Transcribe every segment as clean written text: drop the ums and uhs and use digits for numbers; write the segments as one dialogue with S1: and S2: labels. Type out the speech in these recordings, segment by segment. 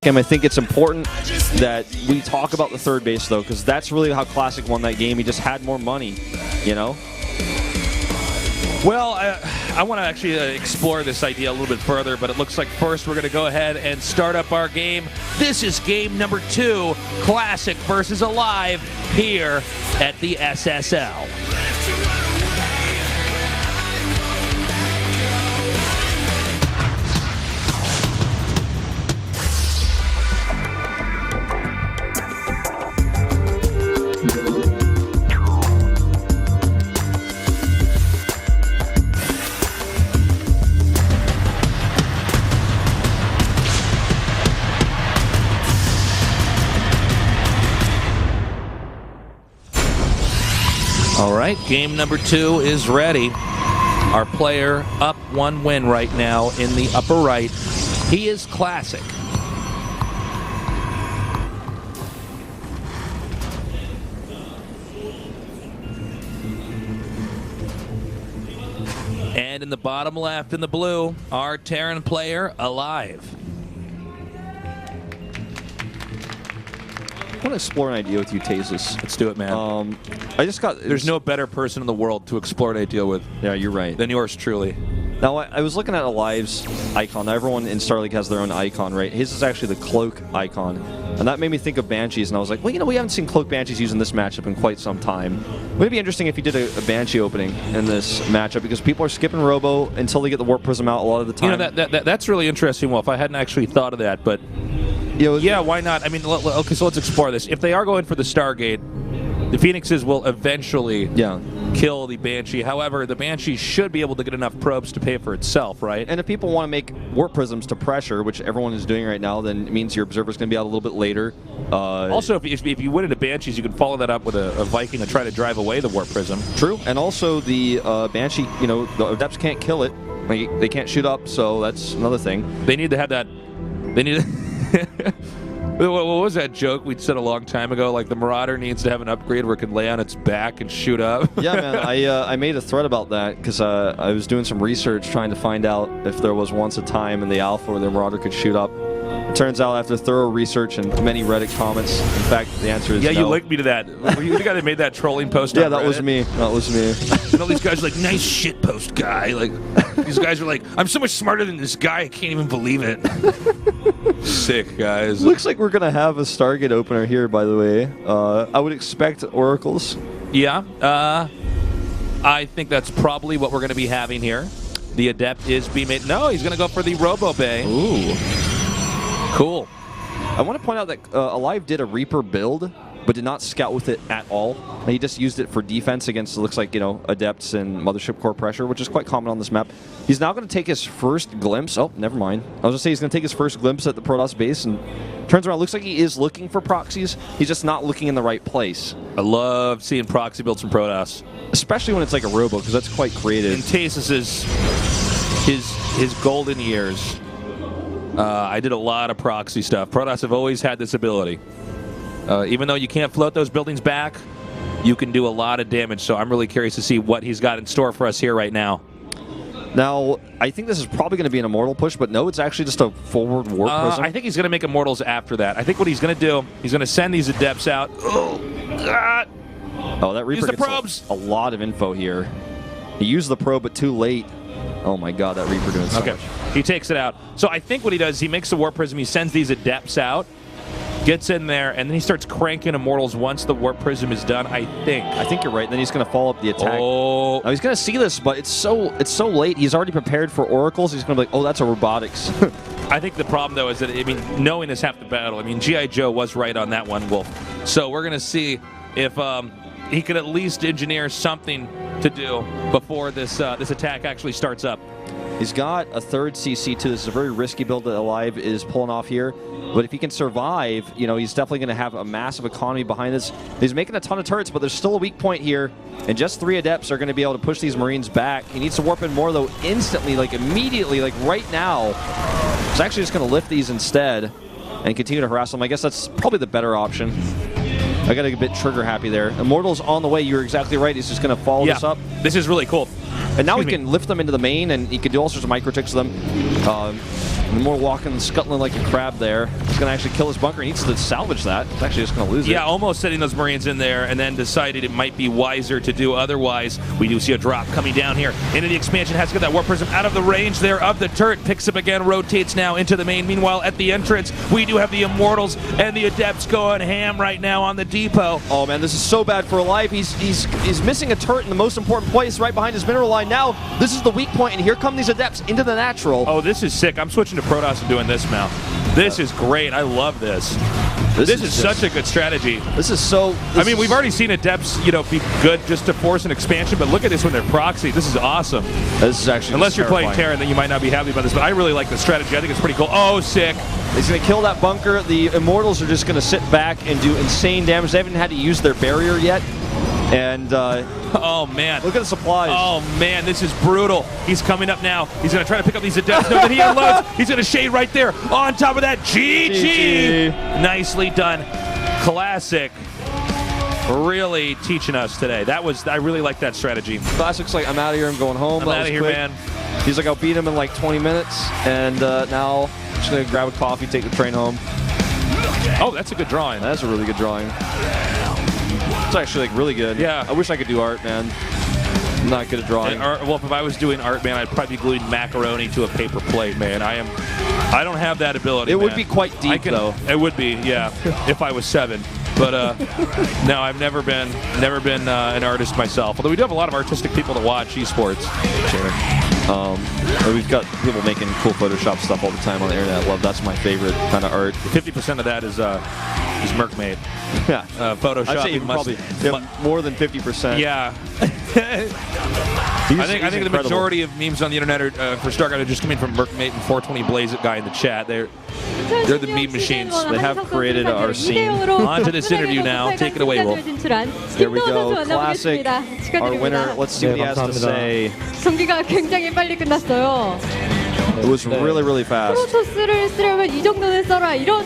S1: I think it's important that we talk about the third base, though, because that's really how Classic won that game. He just had more money, you know?
S2: Well, I want to actually explore this idea a little bit further, but it looks like first we're going to go ahead and start up our game. This is game number 2, Classic versus aLive, here at the SSL. All right, game number 2 is ready. Our player up 1 win right now in the upper right. He is Classic. And in the bottom left in the blue, our Terran player, aLive.
S1: I want to explore an idea with you, Tazus.
S2: Let's do it, man. There's no better person in the world to explore an idea with.
S1: Yeah, you're right.
S2: Than yours truly.
S1: Now, I was looking at aLive's icon. Now, everyone in StarLeague has their own icon, right? His is actually the cloak icon. And that made me think of Banshees, and I was like, well, you know, we haven't seen cloak Banshees used in this matchup in quite some time. Would it be interesting if he did a Banshee opening in this matchup? Because people are skipping Robo until they get the Warp Prism out a lot of the time.
S2: You know, that's really interesting, Wolf. I hadn't actually thought of that, but yeah, why not? I mean, okay, so let's explore this. If they are going for the Stargate, the Phoenixes will eventually kill the Banshee. However, the Banshee should be able to get enough probes to pay for itself, right?
S1: And if people want to make Warp Prisms to pressure, which everyone is doing right now, then it means your Observer's going to be out a little bit later.
S2: Also, if you win into Banshees, you can follow that up with a Viking to try to drive away the Warp Prism.
S1: True. And also the Banshee, you know, the Adepts can't kill it. They can't shoot up, so that's another thing.
S2: They need to have that. They need to What was that joke we said a long time ago? Like the Marauder needs to have an upgrade where it can lay on its back and shoot up.
S1: Yeah, man. I made a thread about that because I was doing some research trying to find out if there was once a time in the alpha where the Marauder could shoot up. It turns out after thorough research and many Reddit comments, in fact, the answer is no.
S2: Yeah, you linked me to that. Were you the guy that made that trolling post on
S1: Yeah, that
S2: Reddit?
S1: was me. That was me.
S2: And all these guys are like, nice shit post, guy. Like, these guys are like, I'm so much smarter than this guy, I can't even believe it. Sick, guys.
S1: Looks like we're going to have a Stargate opener here, by the way. I would expect Oracles.
S2: Yeah. I think that's probably what we're going to be having here. The Adept is being made. No, he's going to go for the Robo Bay.
S1: Ooh.
S2: Cool.
S1: I want to point out that aLive did a Reaper build, but did not scout with it at all. He just used it for defense against, it looks like, you know, Adepts and Mothership Core pressure, which is quite common on this map. He's now going to take his first glimpse. Oh, never mind. I was going to say he's going to take his first glimpse at the Protoss base and turns around. Looks like he is looking for proxies. He's just not looking in the right place.
S2: I love seeing proxy builds from Protoss. Especially
S1: when it's like a Robo, because that's quite creative.
S2: In Tazus' his golden years, I did a lot of proxy stuff. Protoss have always had this ability. Even though you can't float those buildings back, you can do a lot of damage. So I'm really curious to see what he's got in store for us here right now.
S1: Now, I think this is probably going to be an Immortal push, but no, it's actually just a forward Warp Prism.
S2: I think he's going to make Immortals after that. I think what he's going to do, he's going to send these Adepts out. Oh, God.
S1: Oh, that Reaper gets a lot of info here. He used the probe, but too late. Oh my God, that Reaper doing so much.
S2: He takes it out. So I think what he does, he makes the Warp Prism, he sends these Adepts out, gets in there, and then he starts cranking Immortals once the Warp Prism is done, I think.
S1: I think you're right. Then he's going to follow up the attack.
S2: Oh.
S1: Now he's going to see this, but it's so late. He's already prepared for Oracles. He's going to be like, oh, that's a Robotics.
S2: I think the problem, though, is that, I mean, knowing is half the battle. I mean, G.I. Joe was right on that one, Wolf. So we're going to see if he could at least engineer something to do before this attack actually starts up.
S1: He's got a third CC too. This is a very risky build that aLive is pulling off here. But if he can survive, you know, he's definitely going to have a massive economy behind this. He's making a ton of turrets, but there's still a weak point here. And just 3 Adepts are going to be able to push these Marines back. He needs to warp in more, though, instantly, like immediately, like right now. He's actually just going to lift these instead and continue to harass them. I guess that's probably the better option. I got a bit trigger happy there. Immortal's on the way. You're exactly right. He's just going to follow this up.
S2: This is really cool.
S1: And now he can lift them into the main, and he can do all sorts of micro tricks to them. And more walking and scuttling like a crab there. He's going to actually kill his bunker. He needs to salvage that. He's actually just going to lose it.
S2: Yeah, almost setting those Marines in there and then decided it might be wiser to do otherwise. We do see a drop coming down here into the expansion. Has to get that Warp Prism out of the range there of the turret. Picks up again, rotates now into the main. Meanwhile, at the entrance, we do have the Immortals and the Adepts going ham right now on the depot.
S1: Oh man, this is so bad for aLive. He's missing a turret in the most important place right behind his mineral line. Now, this is the weak point, and here come these Adepts into the natural.
S2: Oh, this is sick. I'm switching to Protoss and doing this now. This is great. I love this. This is such a good strategy.
S1: This is so...
S2: I mean, we've already seen Adepts, you know, be good just to force an expansion, but look at this when they're proxy. This is awesome.
S1: This is actually
S2: Unless you're playing Terran, then you might not be happy about this, but I really like the strategy. I think it's pretty cool. Oh, sick.
S1: He's going to kill that bunker. The Immortals are just going to sit back and do insane damage. They haven't had to use their barrier yet. And
S2: oh man,
S1: look at the supplies.
S2: Oh man, this is brutal. He's coming up now. He's going to try to pick up these Adepts. No, then he unloads. He's going to shade right there. On top of that, GG. Nicely done. Classic. Really teaching us today. I really like that strategy.
S1: Classic's like, I'm out of here. I'm going home.
S2: I'm out of here,
S1: quick.
S2: man.
S1: He's like, I'll beat him in like 20 minutes. And now I'm just going to grab a coffee, take the train home.
S2: Oh, that's a good drawing.
S1: That's a really good drawing. It's actually like really good.
S2: Yeah.
S1: I wish I could do art, man. I'm not good at drawing.
S2: Well, if I was doing art, man, I'd probably be gluing macaroni to a paper plate, man. I don't have that ability.
S1: It
S2: man.
S1: would be quite deep, though.
S2: It would be, yeah, if I was 7. But no, I've never been an artist myself. Although we do have a lot of artistic people that watch esports.
S1: We've got people making cool Photoshop stuff all the time on the internet. That's my favorite kind of art.
S2: 50% of that is Merc made.
S1: Yeah,
S2: Photoshop.
S1: I'd say probably more than 50%.
S2: Yeah. I think the majority of memes on the internet are, for Starcraft are just coming from Merc Mate and 420 Blaze It guy in the chat. They're the meme machines.
S1: They have created our scene.
S2: On to this interview now. Take it away, Wolf.
S1: There we go. Classic. Our winner. Let's see what he has to say.
S3: 경기가 굉장히 빨리 끝났어요.
S1: It was really, really fast.
S3: 프로토스를 쓰려면 이 정도는 써라 이런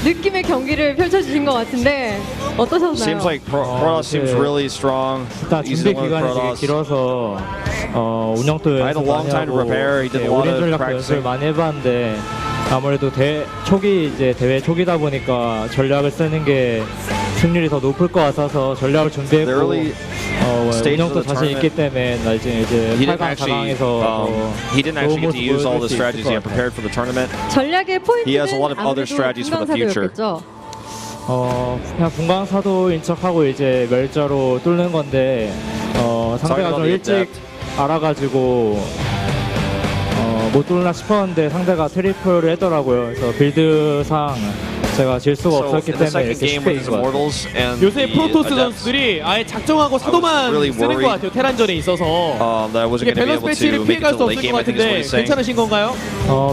S3: 느낌의 경기를 펼쳐주신 것 같은데 어떠셨나요?
S1: Seems like Protoss seems really strong.
S4: 일단 준비 기간이 되게 길어서 운영도
S1: I had a long time to prepare. He did a lot
S4: 오랜
S1: of
S4: 전략도
S1: practicing.
S4: 연습을 많이 해봤는데 아무래도 대회 초기다 보니까 전략을 쓰는 게 승률이 더 높을 것 같아서 전략을 준비했고 운영도 자신 있기 때문에 나중에 이제 8강, 4강에서
S1: he didn't actually get to use all the strategies he had prepared for the tournament.
S3: 전략의
S1: He has a
S3: 포인트는
S1: lot of other strategies for the future.
S4: 그냥 분광사도인 척하고 이제 멸자로 뚫는 건데 상대가 좀 일찍 알아가지고 못 뚫나 싶었는데 상대가 트리플을 했더라고요. 그래서 빌드상 제가 질 수가 없었기 때문에 이렇게 쉽게 이긴 것 같아요.
S5: 요새 프로토스 선수들이 아예 작정하고 사도만 쓰는 것 같아요. 테란전에 있어서 이게 밸런스 패치를 피해갈 수 없을 것 같은데 괜찮으신 건가요?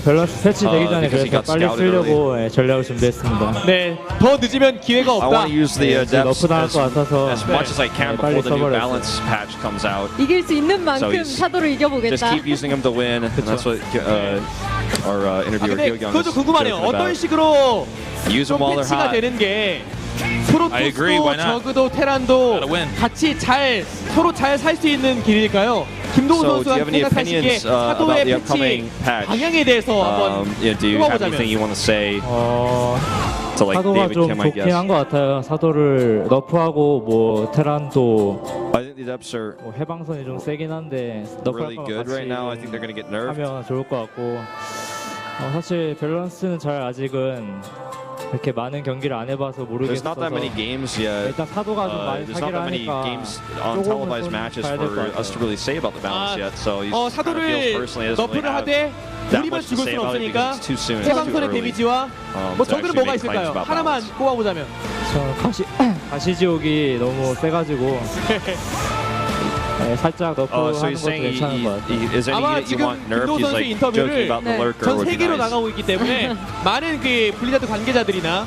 S4: 밸런스 패치 되기 전에 그래서 빨리 쓰려고 전략을 준비했습니다.
S5: 네, 더 늦으면 기회가 없다.
S1: I want to use the
S4: 너프 당할 것 같아서
S1: as much as I can before the new balance patch comes out.
S3: 이길 수 있는 만큼 사도를
S1: Just
S3: 이겨보겠다.
S1: keep using him to win. And that's what our interviewer
S5: 근데
S1: Gil Young
S5: 그것도
S1: is
S5: 궁금하네요.
S1: joking
S5: 어떤
S1: about.
S5: 식으로
S1: Use them while they're
S5: 패치가
S1: hot.
S5: 되는 게
S2: I agree, why
S5: 프로토스도
S2: not?
S5: 저그도 테란도
S2: Gotta win.
S5: 같이 서로 잘 살 수 있는 길일까요? 김동훈
S1: So, do you
S5: 선수가
S1: have any
S5: 생각하시기에
S1: opinions about
S5: 사도의
S1: the
S5: 패치
S1: upcoming patch?
S5: 방향에 대해서 한번
S1: Yeah, do you have anything you
S5: 꼽아보자면
S1: want to say to like
S4: 사도가
S1: David
S4: 좀
S1: Kim, I
S4: 좋긴
S1: guess?
S4: 한 것 같아요. 사도를 너프하고 뭐 테란도
S1: I think the Adepts are
S4: 뭐 해방선이 좀 세긴 한데 너프할
S1: really
S4: 거면
S1: good
S4: 같이
S1: right now. I think they're going to get nerfed.
S4: 하면 좋을 것 같고 사실 밸런스는 잘 아직은 이렇게 많은 경기를 안 해봐서
S1: There's not
S4: 모르겠어서
S1: that many games yet.
S4: 일단 사도가 좀 많이
S1: There's not
S4: 사기를
S1: that many
S4: 하니까
S1: games on
S4: 조금은
S1: televised
S4: 좀
S1: matches
S4: 봐야 될것
S1: for
S4: 같아요.
S1: us to really say about the balance yet. So he kind of feels
S5: 사도를
S1: personally he doesn't really
S5: 너프를
S1: have
S5: 하되
S1: that
S5: 우리만
S1: much to
S5: 죽을
S1: say
S5: 수는
S1: about it
S5: 없으니까
S1: because it's too soon. It's too
S5: 해방선의
S1: early.
S5: 데미지와 뭐
S1: to
S5: 저들은
S1: actually
S5: 뭐가
S1: make claims
S5: 있을까요?
S1: about
S5: 하나만
S1: balance.
S5: 꼽아보자면
S4: 가시지옥이 너무 세가지고 살짝 너프하는
S1: So
S4: 것도
S1: he's saying
S4: 괜찮은 것 같아요.
S1: is
S5: 아마
S1: anything that you
S5: 지금
S1: want nerfed?
S5: 김도호
S1: He's
S5: 선수
S1: like
S5: 인터뷰를
S1: joking about the lurker
S5: 전
S1: would be
S5: 세계로
S1: nice.
S5: 나가고 있기 때문에 많은 그 블리자드 관계자들이나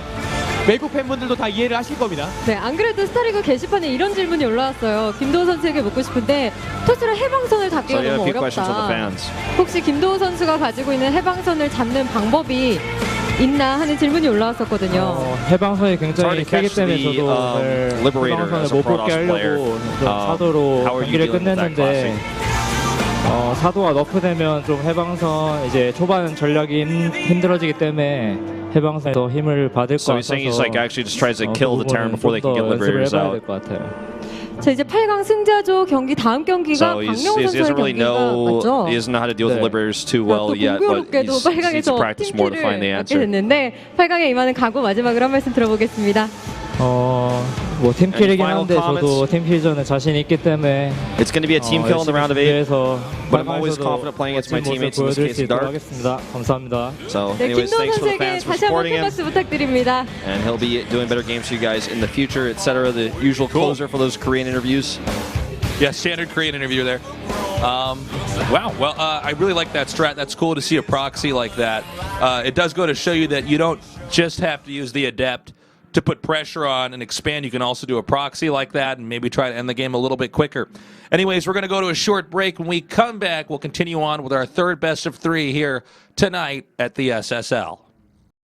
S5: 외국 팬분들도 다 이해를 하실 겁니다.
S3: 네, 안 그래도 스타리그 게시판에 이런 질문이 올라왔어요. 김도호 선수에게 묻고 싶은데 토스랑 해방선을
S1: So
S3: 잡기가
S1: you have a
S3: 너무
S1: few questions from the
S3: 어렵다.
S1: fans.
S3: 혹시 김도호 선수가 가지고 있는 해방선을 잡는 방법이 있나 하는 질문이 올라왔었거든요.
S4: 해방선이
S1: It's hard
S4: 굉장히
S1: to
S4: 세기
S1: catch
S4: 때문에
S1: the
S4: 저도 오늘
S1: Liberator
S4: 해방선을
S1: as a
S4: 못 뽑게
S1: Protoss player.
S4: 하려고 좀 사도로
S1: How are you
S4: 경기를
S1: dealing with that
S4: 끝냈는데 사도가 너프되면 좀 해방선 이제 초반 전략이 힘들어지기 때문에 해방선에서 힘을 받을 것
S1: So
S4: 같아서
S1: he's saying he's like actually just tries to kill the Terran before they can get liberators out.
S4: 것 같아요.
S3: 자, 이제 8강 승자조 경기 다음 경기가
S1: So he
S3: 박명호
S1: doesn't
S3: 선수의
S1: really
S3: 경기가
S1: know,
S3: 맞죠?
S1: he doesn't know how to deal with the
S4: 네.
S1: liberators too well
S3: 또
S1: yet, but
S3: 공교롭게도
S1: he needs to
S3: 8강에서
S1: practice more to find the
S3: 팀킬을
S1: answer.
S3: 맞게 됐는데 8강에 임하는 각오 마지막으로 한 말씀 들어보겠습니다.
S4: 뭐 팀킬이긴
S1: final
S4: 한데 저도
S1: comments?
S4: 팀킬전에 자신 있기 때문에
S1: It's going to be a team kill in the round of 8.
S4: 해서
S1: but I'm always confident playing against my teammates, in this case in Dark.
S4: 하겠습니다. 감사합니다.
S1: So
S3: 네,
S1: anyways,
S3: 김도훈
S1: thanks for the
S3: 선수에게
S1: fans for
S3: 다시 한번
S1: supporting
S3: 큰
S1: him.
S3: 박수 부탁드립니다.
S1: And he'll be doing better games for you guys in the future, etc. The usual closer for those Korean interviews.
S2: Yeah, standard Korean interview there. Wow. Well, I really like that strat. That's cool to see a proxy like that. It does go to show you that you don't just have to use the Adept to put pressure on and expand. You can also do a proxy like that and maybe try to end the game a little bit quicker. Anyways, we're going to go to a short break. When we come back, we'll continue on with our third best of 3 here tonight at the SSL.